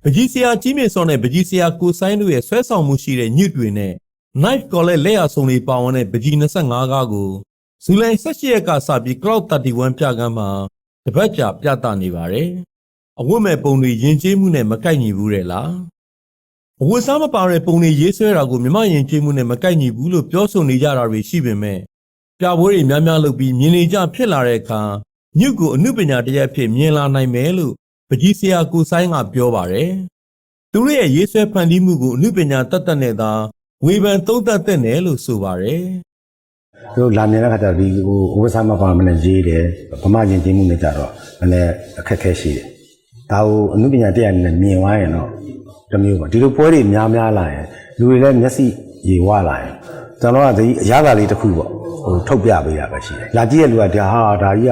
ပကြီးဆရာကြီးမြင့်စောနဲ့ပကြီးဆရာကိုဆိုင်တို့ရဲ့ဆွဲဆောင်မှုရှိတဲ့ညွတ်တွေနဲ့ Knife Collar လက်ရဆုံတွေပါဝင်တဲ့ပကြီး25ကားကိုဇူလိုင်17ရက်ကစပြီး Cloud 31ပြကမ်းမှာတပတ်ကြာပြသနေပါတယ်။အဝတ်မဲ့ပုံတွေယဉ်ကျေးမှုနဲ့မကိုက်ညီဘူးတဲ့လား။အဝတ်စားမပါတဲ့ပုံတွေရေးဆွဲတာကိုမြမယဉ်ကျေးမှုနဲ့မကိုက်ညီဘူးလို့ပြောဆိုနေကြတာတွေရှိပေမဲ့ပြပွဲတွေများများလုပ်ပြီးမြင်နေကြဖြစ်လာတဲ့အခါညွတ်ကိုအမှုပညာတရားဖြစ်မြင်လာနိုင်မယ်လို့ပကြီးဆရာကိုဆိုင်ကပြောပါတယ်။သူတို့ရဲ့ရေးဆွဲဖန်တီးမှုကိုအမှုပညာတတ်တတ်နဲ့သာဝေဖန်သုံးသပ်တဲ့နယ်လို့ဆိုပါတယ်။တို့လာမြင်တဲ့ခါကျဒီဝတ်စားမပါမနဲ့ရေးတယ်ဗမာယဉ်ကျေးမှုနဲ့ကြတော့လည်းအခက်ခဲရှိတယ်။ဒါကိုအမှုပညာတရားနဲ့မြင်သွားရင်တော့တမျိုးပါဒီလိုပွဲတွေများလာရင်လူတွေလည်းမျက်စိရေဝလာရင်ကျွန်တော်ကဒီအရသာလေးတစ်ခုပေါ့ထုတ်ပြပေးတာပဲရှိတယ်လာကြည့်ရလူကဒါကြီးက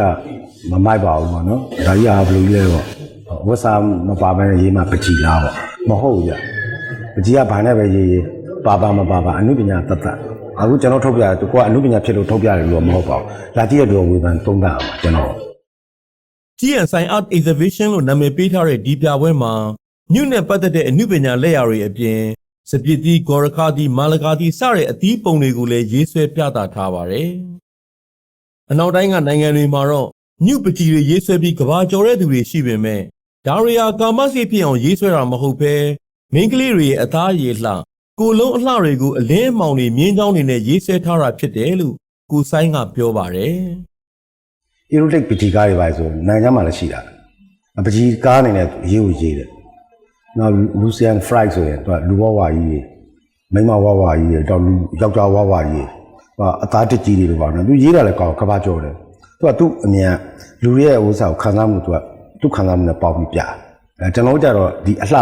မမိုက်ပါဘူးပေါ့နော်ဒါကြီးကဘယ်လိုလဲတော့ဝတ်စားမပါဘဲရေးမှပကြီးလားပေါ့မဟုတ်ဘူးကြပကြီးကဘာနဲ့ပဲရေးပါမပါအနုပညာတတ်အခုကျွန်တော်ထုတ်ပြတယ်သူကအနုပညာဖြစ်လို့ထုတ်ပြတယ်လို့မဟုတ်ပါဘူးလာကြည့်ရလူဝေဖန်သုံးသပ်အောင်ကျွန်တော်GNSI Art Exhibition လို့နာမည်ပေးထားတဲ့ဒီပြပွဲမှာညွတ်နဲ့ပတ်သက်တဲ့အနုပညာလက်ရာတွေအပြင်စပစ်တီဂေါ်ရခါတီမာလကာတီစတဲ့အသီးပုံတွေကိုလည်းရေးဆွဲပြသထားပါတယ်။အနောက်တိုင်းကနိုင်ငံတွေမှာတော့ညွတ်ပကြီးတွေရေးဆွဲပြီးကဘာကျော်တဲ့သူတွေရှိပေမဲ့ဒါရီယာကာမစိတ်ဖြစ်အောင်ရေးဆွဲတာမဟုတ်ဘဲမင်းကလေးတွေရဲ့အသားရည်လှကိုလုံးအလှတွေကိုအလင်းအမောင်တွေမြင်းချောင်းတွေနဲ့ရေးဆွဲထားတာဖြစ်တယ်လို့ကိုဆိုင်ကပြောပါတယ်။ erotic ပကြီးကားတွေပါဆိုနိုင်ငံမှာလည်းရှိတာ။ပကြီးကားအနေနဲ့ရေးကိုရေးတယ်။နောက် Lucian Fry ဆိုရင်သူကလူဝဝကြီးမိမဝဝကြီးတော့လူယောက်ျားဝဝကြီးအသားတကြီးတွေလိုပါနော်သူရေးတာလည်းကောင်းကဘာကြော်တယ်သူကသူ့အမြန်လူရဲ့ဥစ္စာကိုခံစားမှုသူခံစားမှုနဲ့ပေါက်ပြီးပြကျွန်တော်ကြတော့ဒီအလှ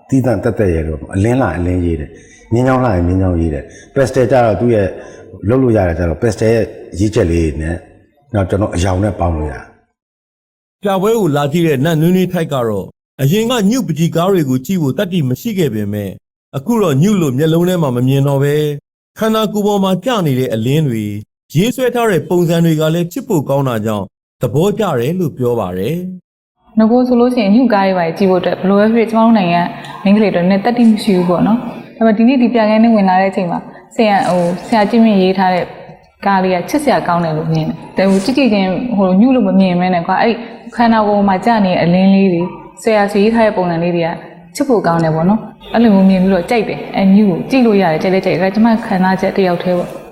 သီးသန့်တက်ရဲတော့အလင်းရေးတယ်မြင်းချောင်းလှရင်မြင်းချောင်းရေးတယ် pastel ကြတော့သူ့ရဲ့လုပ်လို့ရတယ်ကြတော့ pastel ရဲ့ရေးချက်လေးနဲ့နောက်ကျွန်တော်အယောင်နဲ့ပေါင်းလို့ရပြပွဲကိုလာကြည့်တဲ့နတ်နွေးနွေးထိုက်ကတော့အရင်ကညွတ်ပကြီးကားတွေကိုကြည့်ဖို့တတ်တည်မရှိခဲ့ပေမဲ့အခုတော့ညွတ်လို့မျက်လုံးထဲမှာမမြင်တော့ပဲခန္ဓာကိုယ်ပေါ်မှာကျနေတဲ့အလင်းတွေရေးဆွဲထားတဲ့ပုံစံတွေကလည်းချစ်ဖို့ကောင်းတာကြောင့်သဘောကျတယ်လို့ပြောပါတယ်။ငကိုဆိုလို့ရှိရင်ညွတ်ကားတွေပါကြည့်ဖို့အတွက်ဘယ်လိုပဲဖြစ်ကျွန်တော်တို့နိုင်ငံမိန်းကလေးတွေနဲ့တတ်တည်မရှိဘူးပေါ့နော်။ဒါပေမဲ့ဒီနေ့ဒီပြကန်းနဲ့ဝင်လာတဲ့အချိန်မှာဆရာကြည့်မြင်ရေးထားတဲ့ကားလေးကချစ်စရာကောင်းတယ်လို့မြင်တယ်။ကြည့်ချင်းညွတ်လို့မမြင်မဲနဲ့ကွာအဲ့ခန္ဓာကိုယ်မှာကျနေတဲ့အလင်းလေးတွေဆရာစီရေးထားတဲ့ပုံစံလေးတွေကချစ်ဖို့ကောင်းတယ်ပေါ့နော်အဲ့လိုမျိုးမြင်ပြီးတော့ကြိုက်တယ်ညူကိုကြည့်လို့ရတယ်ကြိုက်တယ်ဒါကျွန်မခံစားချက်တယောက်တည်းပေါ့